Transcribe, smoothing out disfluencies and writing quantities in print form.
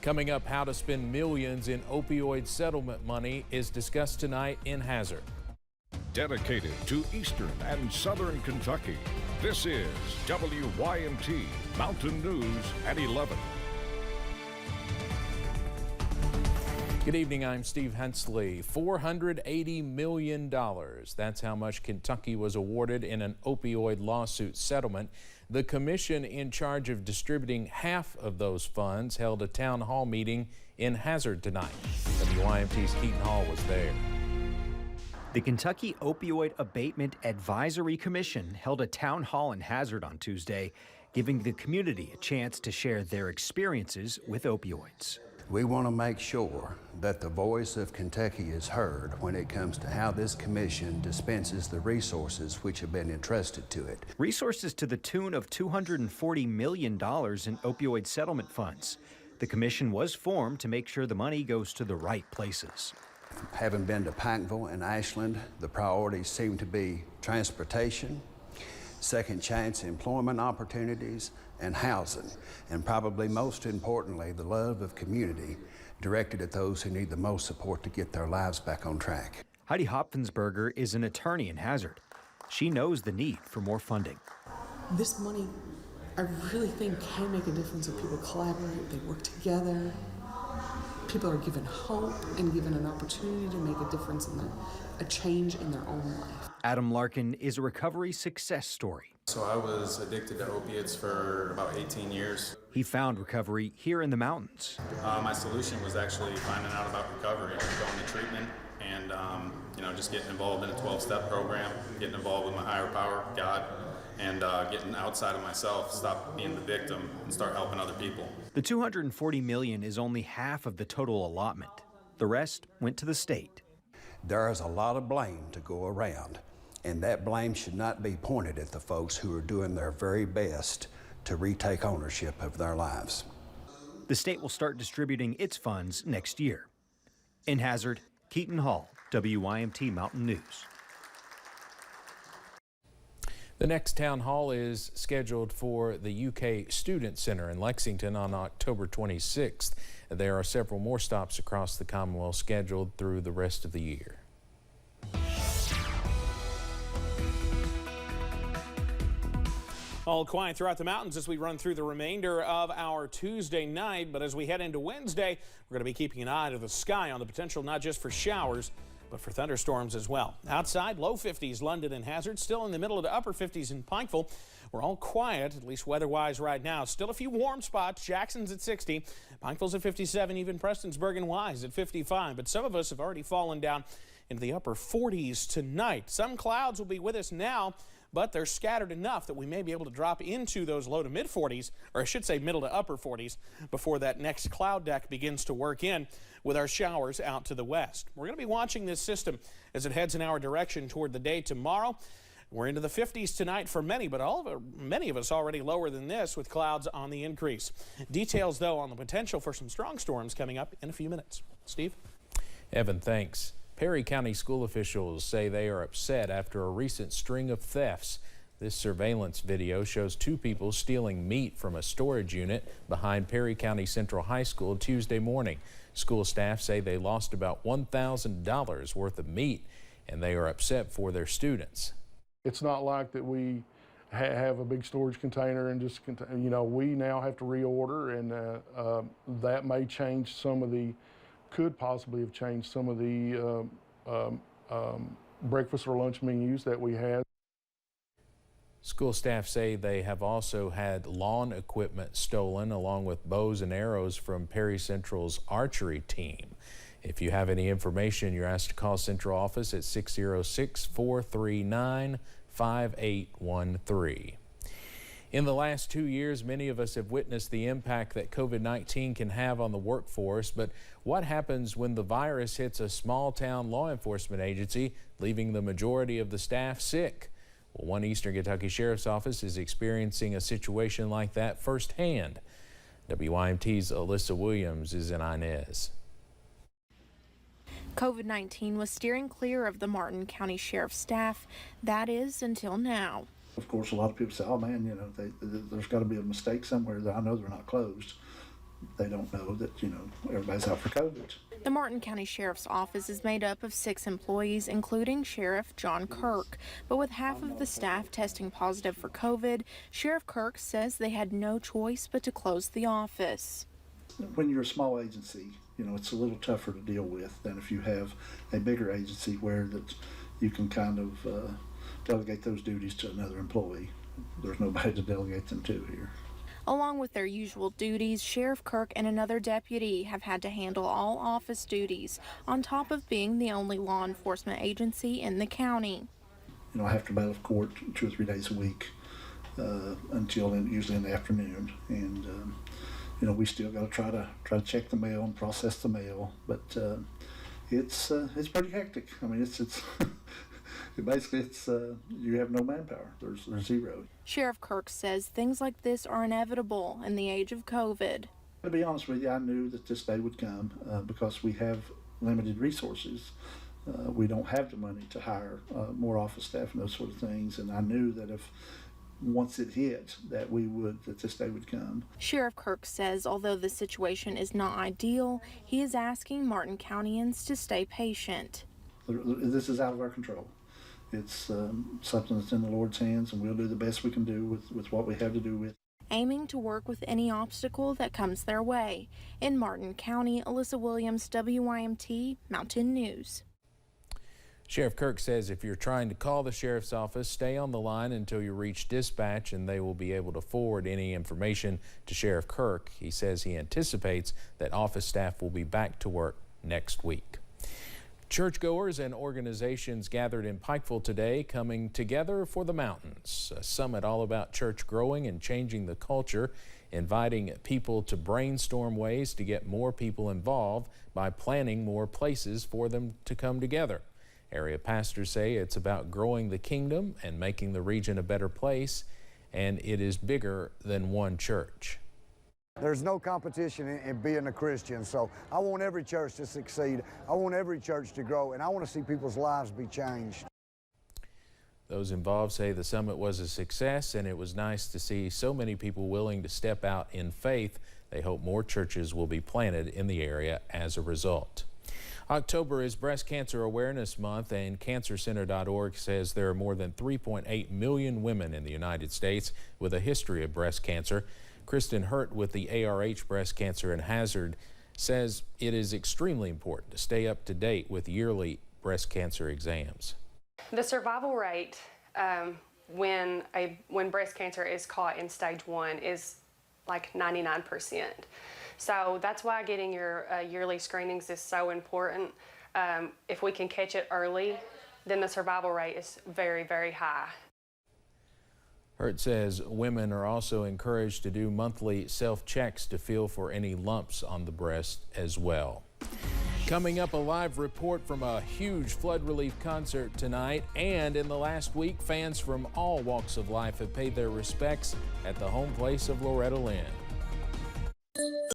Coming up, how to spend millions in opioid settlement money is discussed tonight in Hazard. Dedicated to Eastern and Southern Kentucky, this is WYMT Mountain News at 11. Good evening, I'm Steve Hensley. $480 million. That's how much Kentucky was awarded in an opioid lawsuit settlement. The commission in charge of distributing half of those funds held a town hall meeting in Hazard tonight. WYMT's Keaton Hall was there. The Kentucky Opioid Abatement Advisory Commission held a town hall in Hazard on Tuesday, giving the community a chance to share their experiences with opioids. We want to make sure that the voice of Kentucky is heard when it comes to how this commission dispenses the resources which have been entrusted to it. Resources to the tune of $240 million in opioid settlement funds. The commission was formed to make sure the money goes to the right places. Having been to Pikeville and Ashland, the priorities seem to be transportation, second chance employment opportunities, and housing, and probably most importantly, the love of community directed at those who need the most support to get their lives back on track. Heidi Hopfensberger is an attorney in Hazard. She knows the need for more funding. This money, I really think, can make a difference if people collaborate, they work together. People are given hope and given an opportunity to make a difference in a change in their own life. Adam Larkin is a recovery success story. So I was addicted to opiates for about 18 years. He found recovery here in the mountains. My solution was actually finding out about recovery, going to treatment, and just getting involved in a 12-step program, getting involved with my higher power, God, and getting outside of myself, stop being the victim, and start helping other people. The $240 million is only half of the total allotment. The rest went to the state. There is a lot of blame to go around, and that blame should not be pointed at the folks who are doing their very best to retake ownership of their lives. The state will start distributing its funds next year. In Hazard, Keaton Hall, WYMT Mountain News. The next town hall is scheduled for the UK Student Center in Lexington on October 26th. There are several more stops across the Commonwealth scheduled through the rest of the year. All quiet throughout the mountains as we run through the remainder of our Tuesday night. But as we head into Wednesday, we're going to be keeping an eye to the sky on the potential not just for showers, but for thunderstorms as well. Outside, low 50s, London and Hazard. Still in the middle of the upper 50s in Pikeville. We're all quiet, at least weather-wise right now. Still a few warm spots. Jackson's at 60. Pikeville's at 57. Even Prestonsburg and Wise at 55. But some of us have already fallen down into the upper 40s tonight. Some clouds will be with us now, but they're scattered enough that we may be able to drop into those low to mid 40s, or I should say middle to upper 40s, before that next cloud deck begins to work in with our showers out to the west. We're going to be watching this system as it heads in our direction toward the day tomorrow. We're into the 50s tonight for many, but many of us already lower than this with clouds on the increase. Details, though, on the potential for some strong storms coming up in a few minutes. Steve? Evan, thanks. Perry County school officials say they are upset after a recent string of thefts. This surveillance video shows two people stealing meat from a storage unit behind Perry County Central High School Tuesday morning. School staff say they lost about $1,000 worth of meat, and they are upset for their students. It's not like that we have a big storage container and just, we now have to reorder, and that may change some of the, could possibly have changed some of the breakfast or lunch menus that we had. School staff say they have also had lawn equipment stolen, along with bows and arrows from Perry Central's archery team. If you have any information, you're asked to call Central office at 606-439-5813. In the last 2 years, many of us have witnessed the impact that COVID-19 can have on the workforce. But what happens when the virus hits a small-town law enforcement agency, leaving the majority of the staff sick? Well, one Eastern Kentucky Sheriff's Office is experiencing a situation like that firsthand. WYMT's Alyssa Williams is in Inez. COVID-19 was steering clear of the Martin County Sheriff's staff. That is, until now. Of course, a lot of people say, oh man, there's got to be a mistake somewhere. That I know they're not closed. they don't know that, everybody's out for COVID. The Martin County Sheriff's Office is made up of 6 employees, including Sheriff John Kirk. But with half of the staff testing positive for COVID, Sheriff Kirk says they had no choice but to close the office. When you're a small agency, it's a little tougher to deal with than if you have a bigger agency where that you can kind of delegate those duties to another employee. There's nobody to delegate them to here. Along with their usual duties, Sheriff Kirk and another deputy have had to handle all office duties, on top of being the only law enforcement agency in the county. I have to bail of court 2 or 3 days a week until usually in the afternoon, and we still got to try to check the mail and process the mail, but it's pretty hectic. I mean, it's basically you have no manpower. There's zero. Sheriff Kirk says things like this are inevitable in the age of COVID. To be honest with you, I knew that this day would come because we have limited resources. We don't have the money to hire more office staff and those sort of things, and I knew that if once it hit that this day would come. Sheriff Kirk says although the situation is not ideal, he is asking Martin Countyans to stay patient. This is out of our control. It's something that's in the Lord's hands, and we'll do the best we can do with what we have to do with. Aiming to work with any obstacle that comes their way. In Martin County, Alyssa Williams, WYMT, Mountain News. Sheriff Kirk says if you're trying to call the sheriff's office, stay on the line until you reach dispatch and they will be able to forward any information to Sheriff Kirk. He says he anticipates that office staff will be back to work next week. Churchgoers and organizations gathered in Pikeville today, coming together for the mountains, a summit all about church growing and changing the culture, inviting people to brainstorm ways to get more people involved by planning more places for them to come together. Area pastors say it's about growing the kingdom and making the region a better place, and it is bigger than one church. There's no competition in being a Christian, so I want every church to succeed. I want every church to grow, and I want to see people's lives be changed. Those involved say the summit was a success, and it was nice to see so many people willing to step out in faith. They hope more churches will be planted in the area as a result. October is Breast Cancer Awareness Month, and CancerCenter.org says there are more than 3.8 million women in the United States with a history of breast cancer. Kristen Hurt with the ARH Breast Cancer and Hazard says it is extremely important to stay up to date with yearly breast cancer exams. The survival rate when breast cancer is caught in stage 1 is like 99%. So that's why getting your yearly screenings is so important. If we can catch it early, then the survival rate is very, very high. Hurt says women are also encouraged to do monthly self-checks to feel for any lumps on the breast as well. Coming up, a live report from a huge flood relief concert tonight. And in the last week, fans from all walks of life have paid their respects at the home place of Loretta Lynn.